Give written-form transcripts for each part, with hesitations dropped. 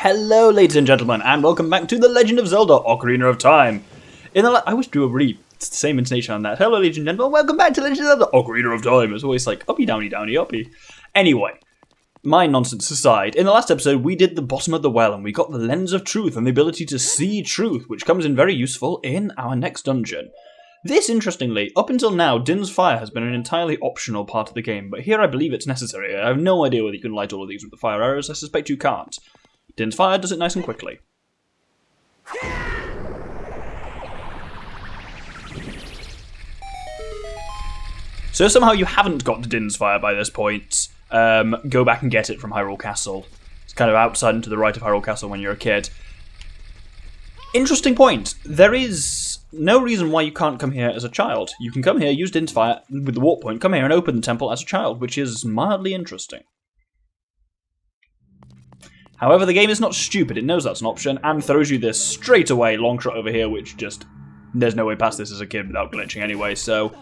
Hello, ladies and gentlemen, and welcome back to The Legend of Zelda: Ocarina of Time. I wish to do a it's the same intonation on that. Hello, ladies and gentlemen, welcome back to Legend of Zelda: Ocarina of Time. It's always like uppy, downy, downy, uppy. Anyway, my nonsense aside, in the last episode we did the bottom of the well, and we got the lens of truth and the ability to see truth, which comes in very useful in our next dungeon. This, interestingly, up until now, Din's Fire has been an entirely optional part of the game, but here I believe it's necessary. I have no idea whether you can light all of these with the fire arrows. I suspect you can't. Din's Fire does it nice and quickly. So if somehow you haven't got to Din's Fire by this point, go back and get it from Hyrule Castle. It's kind of outside and to the right of Hyrule Castle when you're a kid. Interesting point. There is no reason why you can't come here as a child. You can come here, use Din's Fire with the warp point, come here and open the temple as a child, which is mildly interesting. However, the game is not stupid. It knows that's an option and throws you this straight away long shot over here, which just, there's no way past this as a kid without glitching anyway. So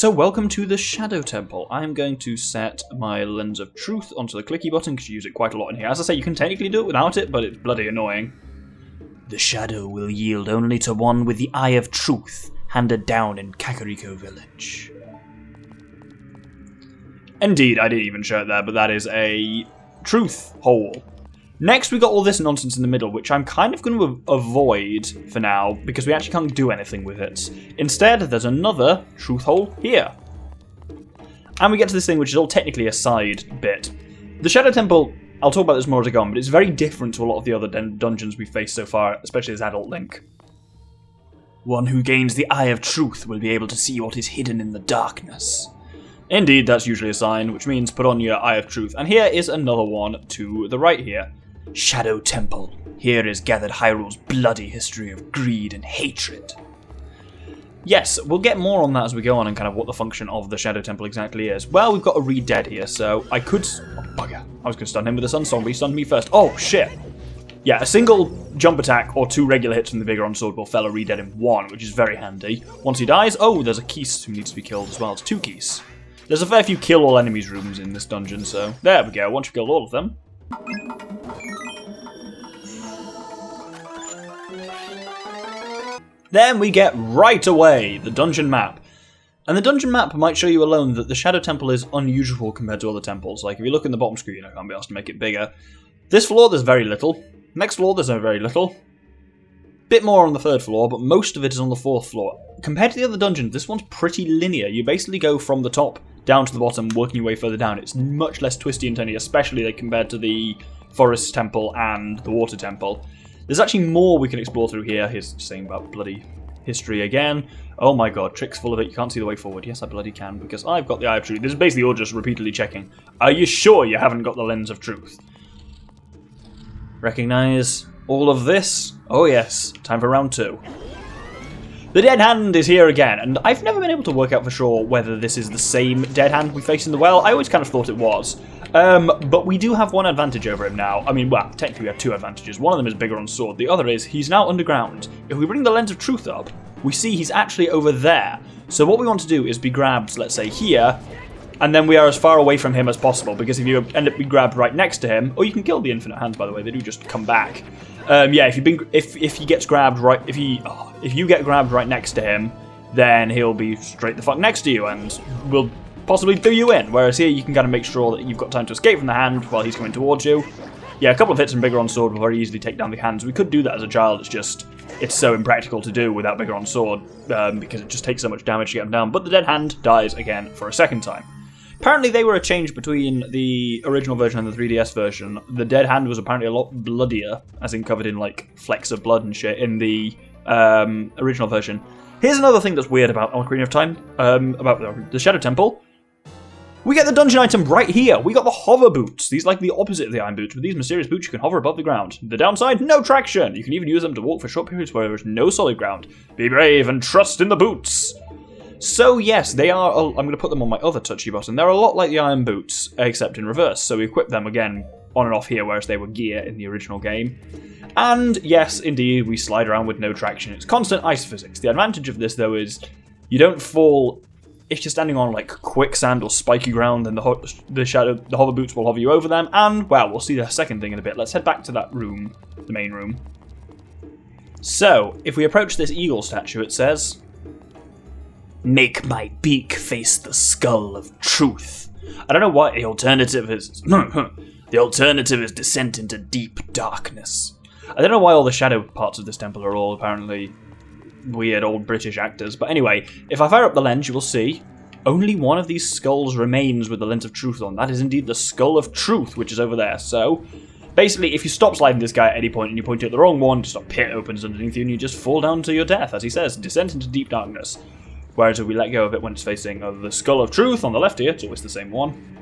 welcome to the Shadow Temple. I'm going to set my Lens of Truth onto the clicky button because you use it quite a lot in here. As I say, you can technically do it without it, but it's bloody annoying. The shadow will yield only to one with the Eye of Truth, handed down in Kakariko Village. Indeed, I didn't even show it there, but that is a truth hole. Next, we got all this nonsense in the middle, which I'm kind of going to avoid for now, because we actually can't do anything with it. Instead, there's another truth hole here. And we get to this thing, which is all technically a side bit. The Shadow Temple, I'll talk about this more as I go on, but it's very different to a lot of the other dungeons we've faced so far, especially as adult Link. One who gains the Eye of Truth will be able to see what is hidden in the darkness. Indeed, that's usually a sign, which means put on your Eye of Truth. And here is another one to the right here. Shadow Temple. Here is gathered Hyrule's bloody history of greed and hatred. Yes, we'll get more on that as we go on and kind of what the function of the Shadow Temple exactly is. Well, we've got a Reed dead here, so I could... Oh, bugger. I was going to stun him with a Sun Song, but he stunned me first. Oh, shit. Yeah, a single jump attack or two regular hits from the Vigor on Sword will fell a Reed dead in one, which is very handy. Once he dies... Oh, there's a Keese who needs to be killed as well. It's two Keese. There's a fair few kill all enemies rooms in this dungeon, so there we go. Once you've killed all of them... Then we get right away the dungeon map. And the dungeon map might show you alone that the Shadow Temple is unusual compared to other temples. Like, if you look in the bottom screen, I can't be asked to make it bigger. This floor, there's very little. Next floor, there's no very little. Bit more on the third floor, but most of it is on the fourth floor. Compared to the other dungeons, this one's pretty linear. You basically go from the top down to the bottom, working your way further down. It's much less twisty and turny, especially like, compared to the Forest Temple and the Water Temple. There's actually more we can explore through here. Here's saying about bloody history again. Oh my god, tricks full of it. You can't see the way forward. Yes, I bloody can, because I've got the Eye of Truth. This is basically all just repeatedly checking. Are you sure you haven't got the Lens of Truth? Recognize all of this? Oh yes, time for round two. The Dead Hand is here again, and I've never been able to work out for sure whether this is the same Dead Hand we faced in the well. I always kind of thought it was. But we do have one advantage over him now. I mean, well, technically we have two advantages. One of them is bigger on sword. The other is he's now underground. If we bring the Lens of Truth up, we see he's actually over there. So what we want to do is be grabbed, let's say, here, and then we are as far away from him as possible, because if you end up being grabbed right next to him, or you can kill the Infinite Hands, by the way, they do just come back. Yeah, if he gets grabbed right, if you get grabbed right next to him, then he'll be straight the fuck next to you and will possibly do you in. Whereas here you can kind of make sure that you've got time to escape from the hand while he's coming towards you. Yeah, a couple of hits and Bigger on Sword will very easily take down the hands. We could do that as a child. It's so impractical to do without Bigger on Sword because it just takes so much damage to get him down. But the Dead Hand dies again for a second time. Apparently they were a change between the original version and the 3DS version. The Dead Hand was apparently a lot bloodier, as in covered in like flecks of blood and shit in the original version. Here's another thing that's weird about Ocarina of Time, about the Shadow Temple. We get the dungeon item right here. We got the hover boots. These are like the opposite of the iron boots. With these mysterious boots, you can hover above the ground. The downside, no traction. You can even use them to walk for short periods where there is no solid ground. Be brave and trust in the boots. So yes, they are, I'm going to put them on my other touchy button. They're a lot like the iron boots, except in reverse. So we equip them again on and off here, whereas they were gear in the original game. And yes, indeed, we slide around with no traction. It's constant ice physics. The advantage of this, though, is you don't fall if you're standing on like quicksand or spiky ground, then the hover boots will hover you over them. And well, we'll see the second thing in a bit. Let's head back to that room, the main room. So if we approach this eagle statue, it says, "Make my beak face the skull of truth." I don't know what the alternative is. The alternative is descent into deep darkness. I don't know why all the shadow parts of this temple are all apparently weird old British actors. But anyway, if I fire up the lens, you will see only one of these skulls remains with the lens of truth on. That is indeed the skull of truth, which is over there. So basically, if you stop sliding this guy at any point and you point at the wrong one, just a pit opens underneath you and you just fall down to your death, as he says, descent into deep darkness. Whereas if we let go of it when it's facing the skull of truth on the left here, it's always the same one.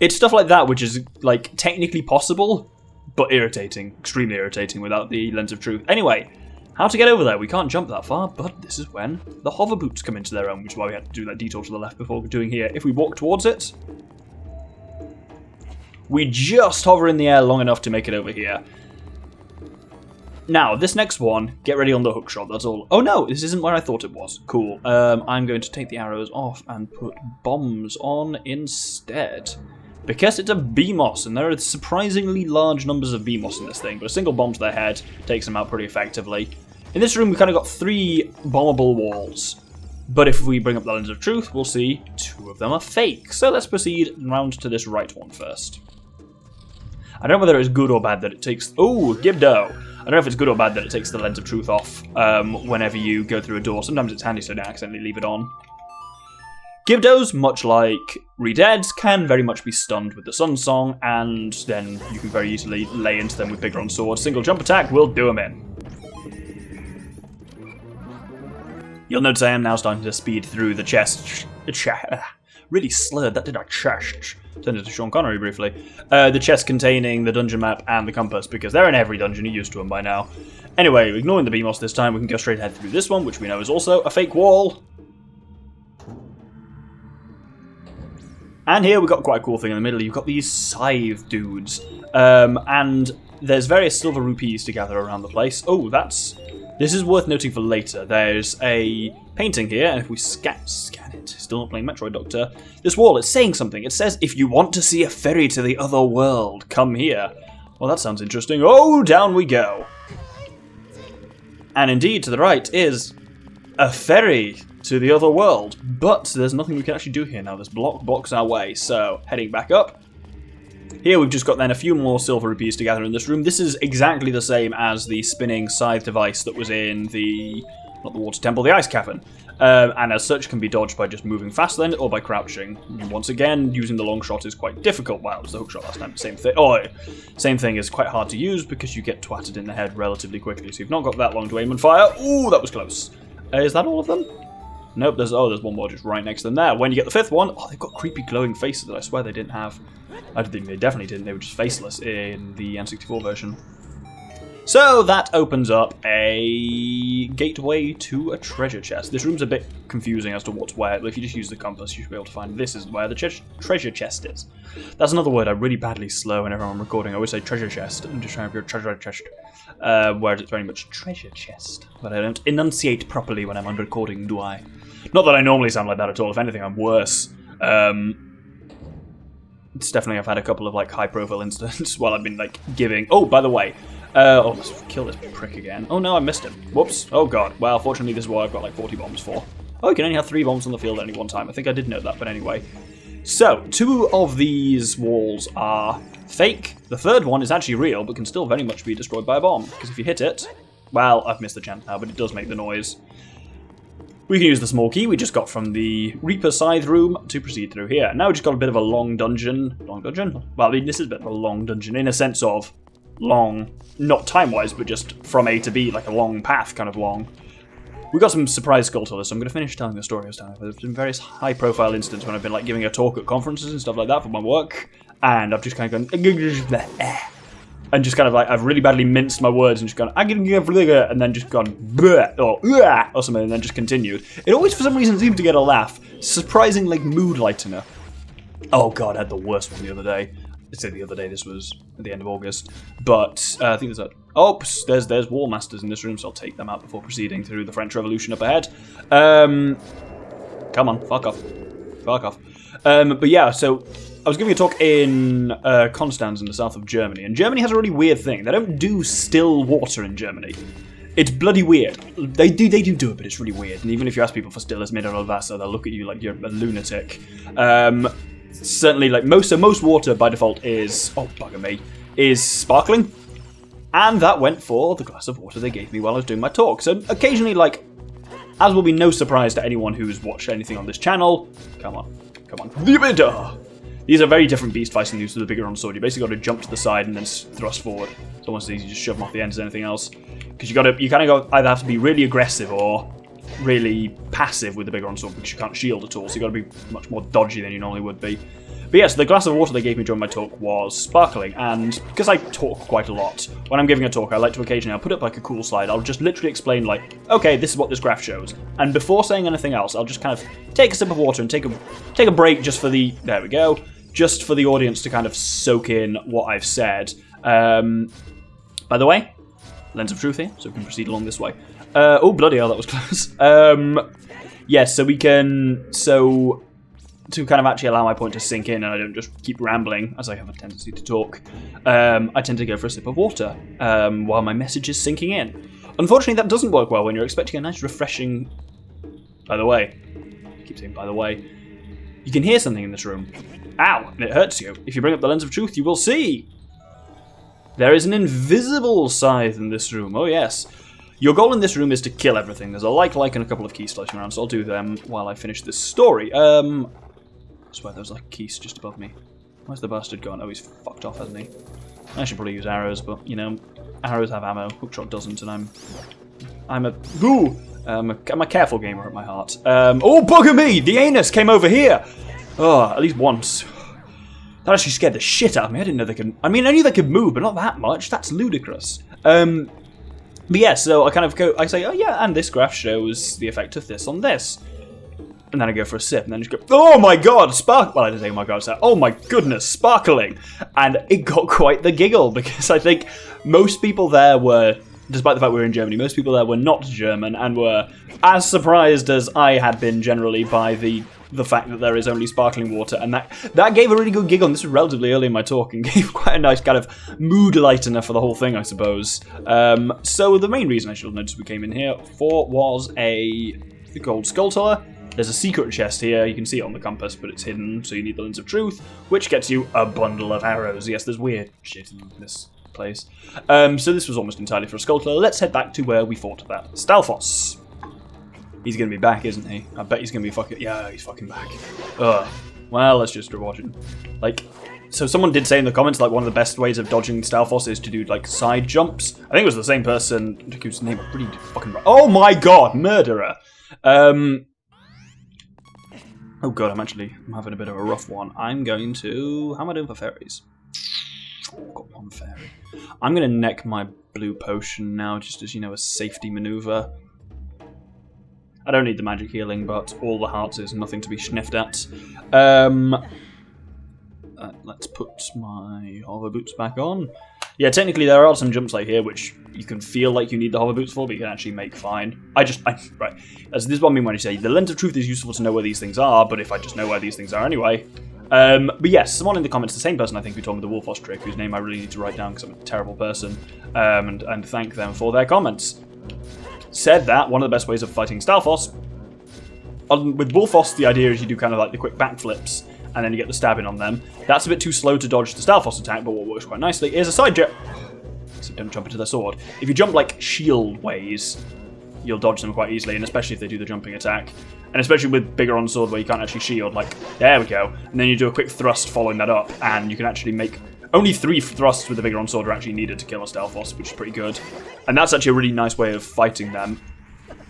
It's stuff like that which is, like, technically possible, but irritating. Extremely irritating without the lens of truth. Anyway, how to get over there? We can't jump that far, but this is when the hover boots come into their own, which is why we had to do that detour to the left before doing here. If we walk towards it, we just hover in the air long enough to make it over here. Now, this next one, get ready on the hook shot, that's all. Oh no, this isn't where I thought it was. Cool. I'm going to take the arrows off and put bombs on instead. Because it's a BMOS, and there are surprisingly large numbers of BMOS in this thing, but a single bomb to their head takes them out pretty effectively. In this room, we've kind of got 3 bombable walls. But if we bring up the lens of truth, we'll see 2 of them are fake. So let's proceed round to this right one first. I don't know whether it's good or bad that it takes... Oh, Gibdo! I don't know if it's good or bad that it takes the lens of truth off whenever you go through a door. Sometimes it's handy so you don't accidentally leave it on. Gibdos, much like Redeads, can very much be stunned with the Sun Song, and then you can very easily lay into them with Big Ron Sword. Single jump attack will do them in. You'll notice I am now starting to speed through the chest. Really slurred, that did our chest. Turned into Sean Connery briefly. The chest containing the dungeon map and the compass, because they're in every dungeon, you're used to them by now. Anyway, ignoring the BMOS this time, we can go straight ahead through this one, which we know is also a fake wall. And here we've got quite a cool thing in the middle. You've got these scythe dudes. And there's various silver rupees to gather around the place. Oh, this is worth noting for later. There's a painting here, and if we scan it, still not playing Metroid Doctor, this wall, it's saying something. It says, "If you want to see a ferry to the other world, come here." Well, that sounds interesting. Oh, down we go. And indeed, to the right is a ferry to the other world, but there's nothing we can actually do here now. This block blocks our way, so heading back up. Here we've just got then a few more silver rupees to gather in this room. This is exactly the same as the spinning scythe device that was in the, not the water temple, the ice cavern. And as such can be dodged by just moving fast then, or by crouching. Once again, using the long shot is quite difficult. Well, it was the hook shot last time, same thing. Oh, same thing is quite hard to use because you get twatted in the head relatively quickly, so you've not got that long to aim and fire. Ooh, that was close. Is that all of them? Nope, there's one more just right next to them there. When you get the 5th one, oh, they've got creepy glowing faces that I swear they didn't have. I don't think they definitely didn't, they were just faceless in the N64 version. So that opens up a gateway to a treasure chest. This room's a bit confusing as to what's where, but if you just use the compass, you should be able to find this is where the treasure chest is. That's another word I really badly slow whenever I'm recording. I always say treasure chest. I'm just trying to be a treasure chest. Whereas it's very much treasure chest. But I don't enunciate properly when I'm on recording, do I? Not that I normally sound like that at all. If anything, I'm worse. It's definitely, I've had a couple of like high-profile incidents while I've been like giving... Oh, by the way. Oh, let's kill this prick again. Oh no, I missed him. Whoops. Oh god. Well, fortunately this is what I've got like 40 bombs for. Oh, you can only have 3 bombs on the field at any one time. I think I did know that, but anyway. So, 2 of these walls are fake. The 3rd one is actually real, but can still very much be destroyed by a bomb. Because if you hit it... Well, I've missed the chance now, but it does make the noise. We can use the small key we just got from the Reaper Scythe room to proceed through here. Now we've just got a bit of a long dungeon. Long dungeon? Well, I mean, this is a bit of a long dungeon in a sense of long, not time-wise, but just from A to B, like a long path kind of long. We got some surprise skulltulas, so I'm going to finish telling the story I was telling. There's been various high-profile incidents when I've been like giving a talk at conferences and stuff like that for my work, and I've just kind of gone... And just kind of like, I've really badly minced my words and just gone, and then just gone, or something, and then just continued. It always, for some reason, seems to get a laugh. Surprising, like, mood lightener. Oh god, I had the worst one the other day. I'd say the other day, this was at the end of August. But I think there's a Oh, there's War Masters in this room, so I'll take them out before proceeding through the French Revolution up ahead. Come on, fuck off. Fuck off. But yeah, so I was giving a talk in Konstanz in the south of Germany, and Germany has a really weird thing. They don't do still water in Germany. It's bloody weird. They do it, but it's really weird. And even if you ask people for stilles Mineralwasser, they'll look at you like you're a lunatic. Certainly, like most water by default is, oh bugger me, is sparkling. And that went for the glass of water they gave me while I was doing my talk. So occasionally, like, as will be no surprise to anyone who's watched anything on this channel, come on. These are very different beast fights than used to the bigger on sword. You basically got to jump to the side and then thrust forward. It's almost as easy to just shove them off the end as anything else. Because you kind of either have to be really aggressive or really passive with the bigger on sword because you can't shield at all. So you got to be much more dodgy than you normally would be. But yes, the glass of water they gave me during my talk was sparkling, and because I talk quite a lot, when I'm giving a talk, I like to occasionally, I'll put up like a cool slide, I'll just literally explain like, okay, this is what this graph shows, and before saying anything else, I'll just kind of take a sip of water and take a break just for the, there we go, just for the audience to kind of soak in what I've said. By the way, lens of truth here, so we can proceed along this way. Oh, bloody hell, that was close. Yes, so we can, to kind of actually allow my point to sink in and I don't just keep rambling, as I have a tendency to talk, I tend to go for a sip of water while my message is sinking in. Unfortunately, that doesn't work well when you're expecting a nice, refreshing... By the way, I keep saying by the way, you can hear something in this room. Ow! And it hurts you. If you bring up the lens of truth, you will see. There is an invisible scythe in this room. Oh, yes. Your goal in this room is to kill everything. There's a like, and a couple of keys floating around, so I'll do them while I finish this story. I swear there's like keys just above me. Where's the bastard gone? Oh, he's fucked off, hasn't he? I should probably use arrows, but you know, arrows have ammo, hookshot doesn't, and I'm a careful gamer at my heart. Oh, bugger me! The anus came over here! Oh, at least once. That actually scared the shit out of me. I didn't know they could... I mean, I knew they could move, but not that much. That's ludicrous. But yeah, so I kind of go... I say, oh yeah, and this graph shows the effect of this on this. And then I go for a sip, and then just go, oh my god, well, I didn't say oh my god, so, oh my goodness, sparkling! And it got quite the giggle, because I think most people there were, despite the fact we were in Germany, most people there were not German, and were as surprised as I had been generally by the fact that there is only sparkling water, and that gave a really good giggle, and this was relatively early in my talk, and gave quite a nice kind of mood lightener for the whole thing, I suppose. So the main reason I should have noticed we came in here for was a gold skulltula. There's a secret chest here, you can see it on the compass, but it's hidden, so you need the lens of truth, which gets you a bundle of arrows. Yes, there's weird shit in this place. So this was almost entirely for a skulltula. Let's head back to where we fought that Stalfos. He's gonna be back, isn't he? I bet he's gonna be fucking... Yeah, he's fucking back. Ugh. Well, let's just rewatch him. Like, so someone did say in the comments, like, one of the best ways of dodging Stalfos is to do, like, side jumps. I think it was the same person whose name I really fucking... Oh my god, murderer! Oh god, I'm having a bit of a rough one. I'm going to... How am I doing for fairies? I've got one fairy. I'm going to neck my blue potion now, just as, you know, a safety maneuver. I don't need the magic healing, but all the hearts is nothing to be sniffed at. Let's put my hover boots back on. Yeah, technically there are some jumps like here which you can feel like you need the hover boots for, but you can actually make fine. Right. This is what I mean when I say the lens of truth is useful to know where these things are, but if I just know where these things are anyway. But yes, someone in the comments, the same person I think who told me the Wolfos trick, whose name I really need to write down because I'm a terrible person, and thank them for their comments, said that one of the best ways of fighting Stalfos, with Wolfos the idea is you do kind of like the quick backflips, and then you get the stabbing on them. That's a bit too slow to dodge the Stalfos attack, but what works quite nicely is a side jump. So don't jump into their sword. If you jump like shield ways, you'll dodge them quite easily, and especially if they do the jumping attack. And especially with bigger on sword where you can't actually shield, like, there we go. And then you do a quick thrust following that up, and you can actually make... Only 3 thrusts with the bigger on sword are actually needed to kill a Stalfos, which is pretty good. And that's actually a really nice way of fighting them.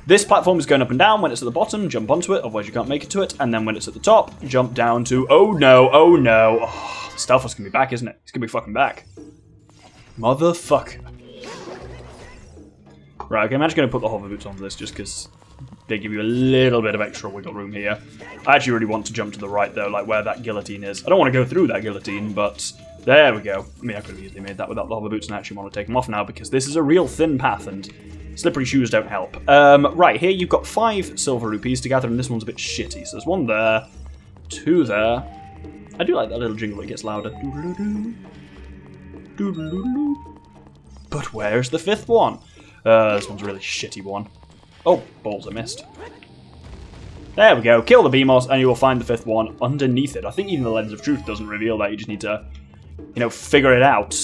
This platform is going up and down. When it's at the bottom, jump onto it, otherwise you can't make it to it. And then when it's at the top, jump down to... Oh no, oh no. Oh, the Stalfos can be back, isn't it? It's going to be fucking back. Motherfucker. Right, okay, I'm actually going to put the hover boots on this just because they give you a little bit of extra wiggle room here. I actually really want to jump to the right though, like where that guillotine is. I don't want to go through that guillotine, but There we go. I mean, I could have easily made that without the hover boots, and I actually want to take them off now because this is a real thin path and slippery shoes don't help. Right, here you've got 5 silver rupees to gather, and this one's a bit shitty. So there's 1 there, 2 there. I do like that little jingle, it gets louder. But where's the 5th one? This one's a really shitty one. Oh, balls, I missed. There we go, kill the Beamos, and you will find the 5th one underneath it. I think even the Lens of Truth doesn't reveal that, you just need to, you know, figure it out.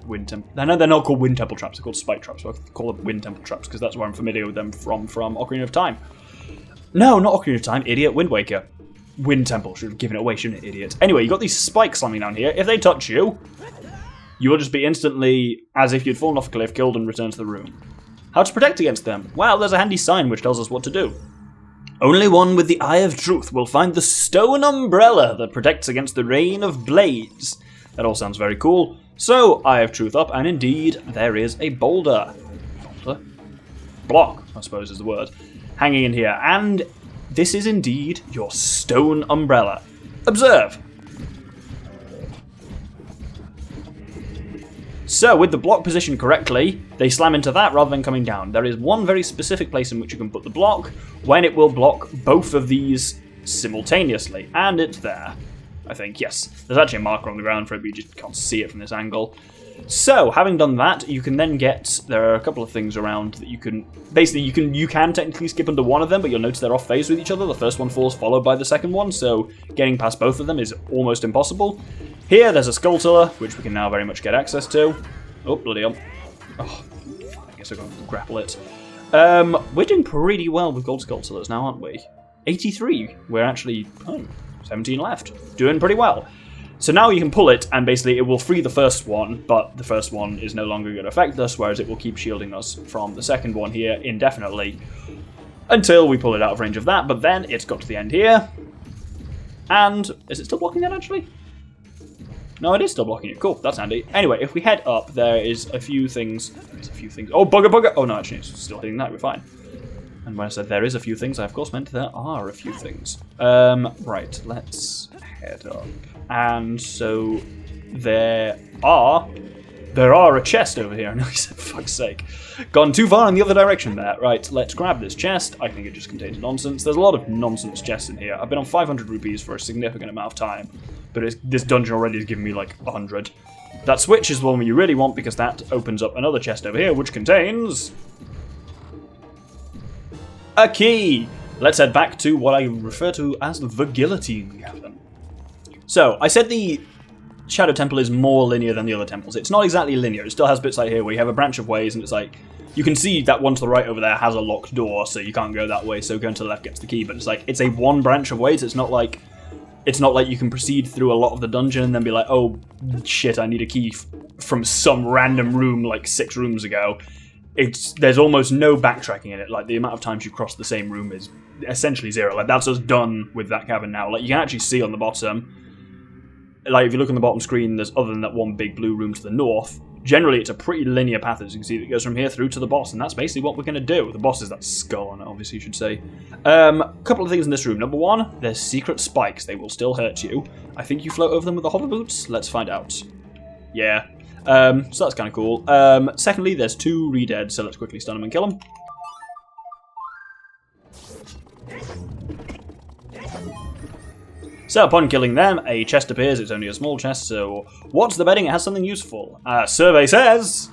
Wind Temple. I know they're not called Wind Temple traps, they're called Spike traps, so I call them Wind Temple traps, because that's where I'm familiar with them from Ocarina of Time. No, not Ocarina of Time, idiot, Wind Waker. Wind Temple, should have given it away, shouldn't it, idiot? Anyway, you got these spikes slamming down here. If they touch you, you will just be instantly, as if you'd fallen off a cliff, killed and returned to the room. How to protect against them? Well, there's a handy sign which tells us what to do. Only one with the Eye of Truth will find the stone umbrella that protects against the rain of blades. That all sounds very cool. So, Eye of Truth up, and indeed, there is a boulder. Boulder? Block, I suppose is the word. Hanging in here, and this is indeed your stone umbrella. Observe! So, with the block positioned correctly, they slam into that rather than coming down. There is one very specific place in which you can put the block, when it will block both of these simultaneously. And it's there, I think. Yes, there's actually a marker on the ground for it, but you just can't see it from this angle. So, having done that, you can then get... There are a couple of things around that you can... Basically, you can technically skip under one of them, but you'll notice they're off phase with each other. The first one falls followed by the second one, so getting past both of them is almost impossible. Here, there's a Skulltula, which we can now very much get access to. Oh, bloody hell. Oh, I guess I've got to grapple it. We're doing pretty well with gold Skulltulas now, aren't we? 83. We're actually... 17 left. Doing pretty well. So now you can pull it, and basically it will free the first one, but the first one is no longer going to affect us, whereas it will keep shielding us from the second one here indefinitely until we pull it out of range of that, but then it's got to the end here. And is it still blocking that, actually? No, it is still blocking it. Cool, that's handy. Anyway, if we head up, there is a few things. Oh, bugger! Oh, no, actually, it's still hitting that. We're fine. And when I said there is a few things, I of course meant there are a few things. Right, let's head up. And so there are a chest over here. I know he said, for fuck's sake. Gone too far in the other direction there. Right, let's grab this chest. I think it just contains nonsense. There's a lot of nonsense chests in here. I've been on 500 rupees for a significant amount of time, but this dungeon already has given me like 100. That switch is the one you really want because that opens up another chest over here, which contains a key. Let's head back to what I refer to as the Guillotine Cavern. So, I said the Shadow Temple is more linear than the other temples. It's not exactly linear. It still has bits like here where you have a branch of ways and it's like, you can see that one to the right over there has a locked door, so you can't go that way, so going to the left gets the key, but it's like, it's a one branch of ways. It's not like you can proceed through a lot of the dungeon and then be like, oh shit, I need a key from some random room like 6 rooms ago. There's almost no backtracking in it. Like, the amount of times you cross the same room is essentially 0. Like, that's us done with that cavern now. Like, you can actually see on the bottom, like, if you look on the bottom screen, there's, other than that one big blue room to the north, generally it's a pretty linear path, as you can see, that goes from here through to the boss, and that's basically what we're going to do. The boss is that skull on it, obviously, you should say. Couple of things in this room. Number 1, there's secret spikes. They will still hurt you. I think you float over them with the hover boots. Let's find out. Yeah. So that's kind of cool. Secondly, there's 2 re-dead, so let's quickly stun them and kill them. So upon killing them, a chest appears. It's only a small chest, so what's the betting? It has something useful. Survey says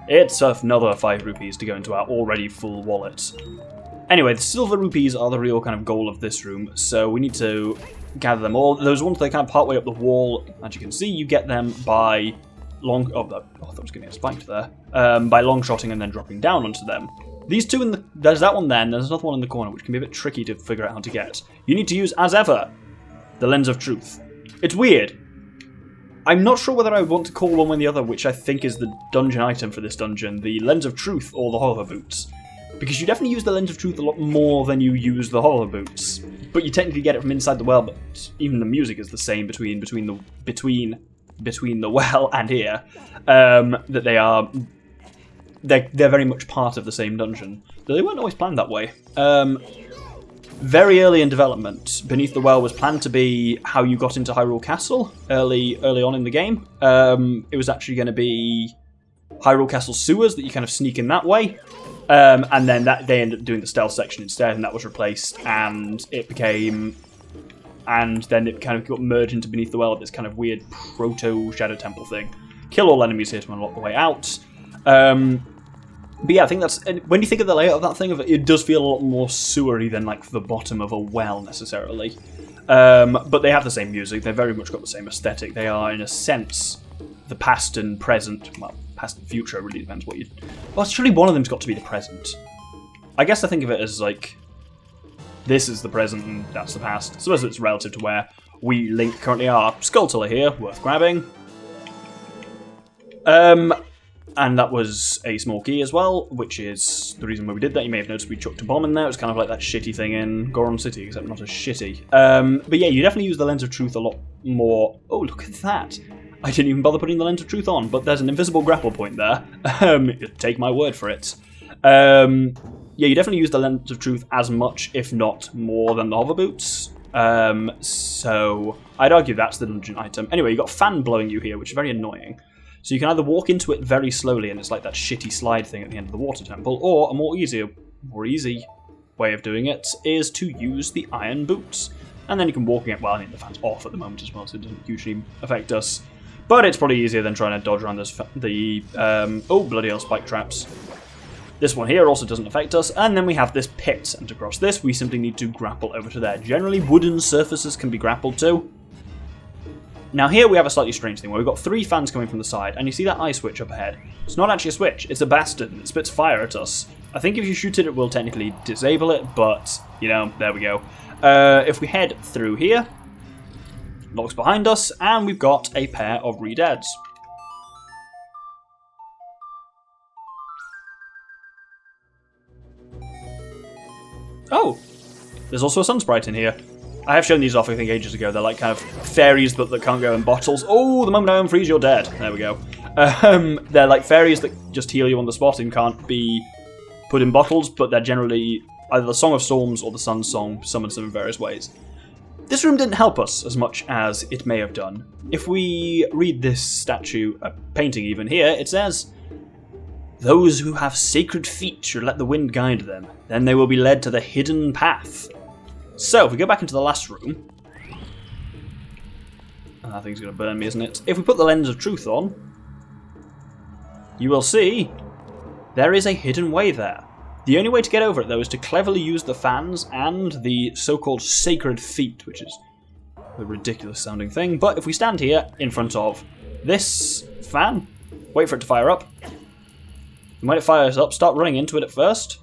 it's another 5 rupees to go into our already full wallet. Anyway, the silver rupees are the real kind of goal of this room, so we need to gather them all. Those ones that kind of partway up the wall, as you can see, you get them by long... Oh, I thought I was getting spiked there. By long-shotting and then dropping down onto them. These 2 in the... There's that one there, and there's another one in the corner, which can be a bit tricky to figure out how to get. You need to use, as ever, the Lens of Truth. It's weird. I'm not sure whether I want to call one or the other, which I think is the dungeon item for this dungeon, the Lens of Truth or the hover boots. Because you definitely use the Lens of Truth a lot more than you use the hover boots. But you technically get it from inside the well, but even the music is the same between the well and here. That they are... They're very much part of the same dungeon. Though they weren't always planned that way. Very early in development, Beneath the Well was planned to be how you got into Hyrule Castle early on in the game. It was actually going to be Hyrule Castle sewers that you kind of sneak in that way. And then they ended up doing the stealth section instead, and that was replaced, and then it kind of got merged into Beneath the Well, this kind of weird proto-Shadow Temple thing. Kill all enemies here to unlock the way out. But yeah, I think that's... When you think of the layout of that thing, it does feel a lot more sewery than, like, the bottom of a well, necessarily. But they have the same music. They've very much got the same aesthetic. They are, in a sense, the past and present... Well, past and future, really depends what you... Well, surely one of them's got to be the present. I guess I think of it as, like... This is the present and that's the past. I suppose it's relative to where we, Link, currently are. Skulltula here, worth grabbing. And that was a small key as well, which is the reason why we did that. You may have noticed we chucked a bomb in there. It was kind of like that shitty thing in Goron City, except not as shitty. But yeah, you definitely use the Lens of Truth a lot more. Oh, look at that. I didn't even bother putting the Lens of Truth on, but there's an invisible grapple point there. Take my word for it. Yeah, you definitely use the Lens of Truth as much, if not more, than the hover boots. So I'd argue that's the dungeon item. Anyway, you got fan blowing you here, which is very annoying. So you can either walk into it very slowly, and it's like that shitty slide thing at the end of the water temple, or a more easy way of doing it is to use the iron boots. And then you can walk it. Well, I mean, the fan's off at the moment as well, so it doesn't usually affect us. But it's probably easier than trying to dodge around oh, bloody hell, spike traps. This one here also doesn't affect us, and then we have this pit, and to cross this, we simply need to grapple over to there. Generally, wooden surfaces can be grappled to. Now here we have a slightly strange thing, where we've got 3 fans coming from the side, and you see that eye switch up ahead. It's not actually a switch, it's a bastard, and it spits fire at us. I think if you shoot it, it will technically disable it, but, you know, there we go. If we head through here, locks behind us, and we've got a pair of re-deads. Oh, there's also a sun sprite in here. I have shown these off, I think, ages ago. They're like kind of fairies that can't go in bottles. Oh, the moment I unfreeze, you're dead. There we go. They're like fairies that just heal you on the spot and can't be put in bottles, but they're generally either the Song of Storms or the Sun Song, summoned them in various ways. This room didn't help us as much as it may have done. If we read this statue, painting even here, it says, "Those who have sacred feet should let the wind guide them. Then they will be led to the hidden path." So, if we go back into the last room... That thing's going to burn me, isn't it? If we put the Lens of Truth on, you will see there is a hidden way there. The only way to get over it, though, is to cleverly use the fans and the so-called sacred feet, which is a ridiculous-sounding thing. But if we stand here in front of this fan, wait for it to fire up, and when it fires up, start running into it at first.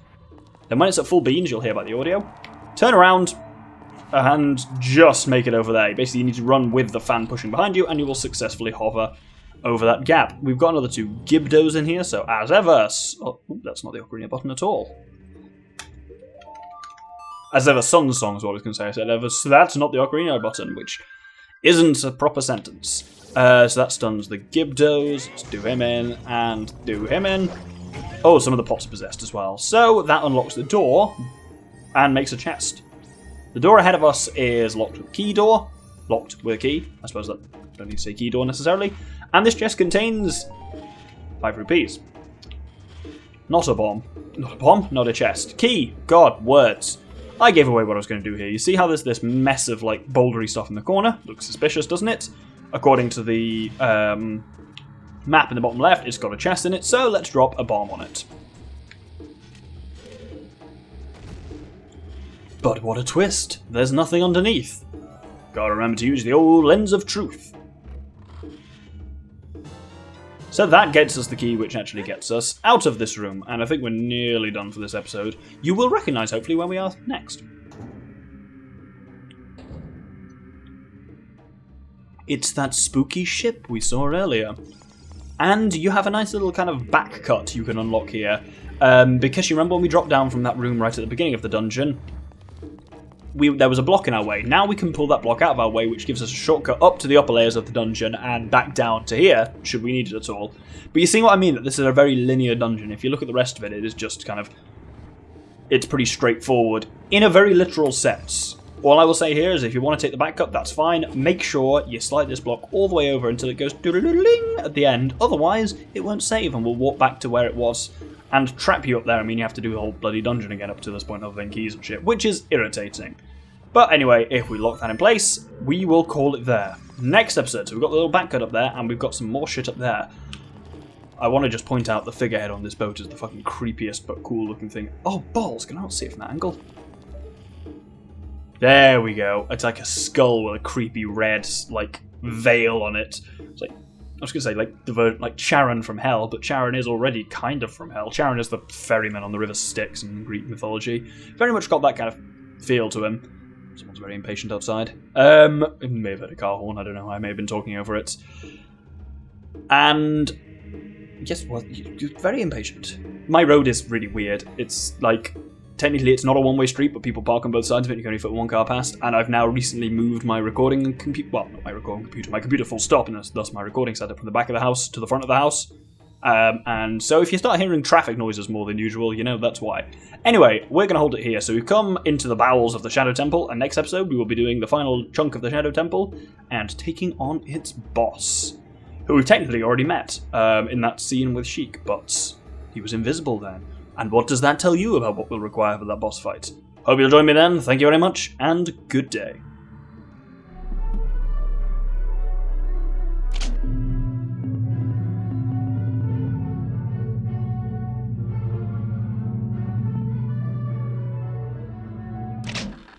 Then when it's at full beams, you'll hear by the audio. Turn around and just make it over there. Basically, you need to run with the fan pushing behind you, and you will successfully hover over that gap. We've got another 2 Gibdos in here, so as ever... Oh, that's not the Ocarina button at all. As ever, Sun Song is what I was going to say. I said ever, so that's not the Ocarina button, which isn't a proper sentence. So that stuns the Gibdos. Let's do him in, and do him in. Oh, some of the pots are possessed as well. So that unlocks the door, and makes a chest. The door ahead of us is locked with a key door. Locked with a key. I suppose that don't need to say key door necessarily. And this chest contains 5 rupees. Not a bomb. Not a bomb, not a chest. Key. God, words. I gave away what I was going to do here. You see how there's this mess of like bouldery stuff in the corner? Looks suspicious, doesn't it? According to the map in the bottom left, it's got a chest in it, so let's drop a bomb on it. But what a twist. There's nothing underneath. Gotta remember to use the old Lens of Truth. So that gets us the key, which actually gets us out of this room, and I think we're nearly done for this episode. You will recognise, hopefully, where we are next. It's that spooky ship we saw earlier. And you have a nice little kind of back cut you can unlock here. Because you remember when we dropped down from that room right at the beginning of the dungeon, there was a block in our way. Now we can pull that block out of our way, which gives us a shortcut up to the upper layers of the dungeon and back down to here, should we need it at all. But you see what I mean, that this is a very linear dungeon. If you look at the rest of it, it is just kind of it's pretty straightforward in a very literal sense. All I will say here is if you want to take the back cut, that's fine. Make sure you slide this block all the way over until it goes doodle-doodling at the end. Otherwise, it won't save and we'll walk back to where it was and trap you up there. I mean, you have to do the whole bloody dungeon again up to this point other than keys and shit, which is irritating. But anyway, if we lock that in place, we will call it there. Next episode, so we've got the little back cut up there and we've got some more shit up there. I want to just point out the figurehead on this boat is the fucking creepiest but cool looking thing. Oh, balls, can I not see it from that angle? There we go. It's like a skull with a creepy red, like, veil on it. It's like, I was going to say, like Charon from Hell, but Charon is already kind of from Hell. Charon is the ferryman on the River Styx in Greek mythology. Very much got that kind of feel to him. Someone's very impatient outside. It may have heard a car horn, I don't know. I may have been talking over it. And yes, well, you're very impatient. My road is really weird. It's like, technically it's not a one-way street, but people park on both sides of it and you can only fit one car past. And I've now recently moved my recording computer, well, not my recording computer, my computer full stop, and thus my recording setup from the back of the house to the front of the house. And so if you start hearing traffic noises more than usual, you know that's why. Anyway, we're going to hold it here. So we've come into the bowels of the Shadow Temple, and next episode we will be doing the final chunk of the Shadow Temple and taking on its boss, who we've technically already met in that scene with Sheik, but he was invisible then. And what does that tell you about what we'll require for that boss fight? Hope you'll join me then. Thank you very much, and good day.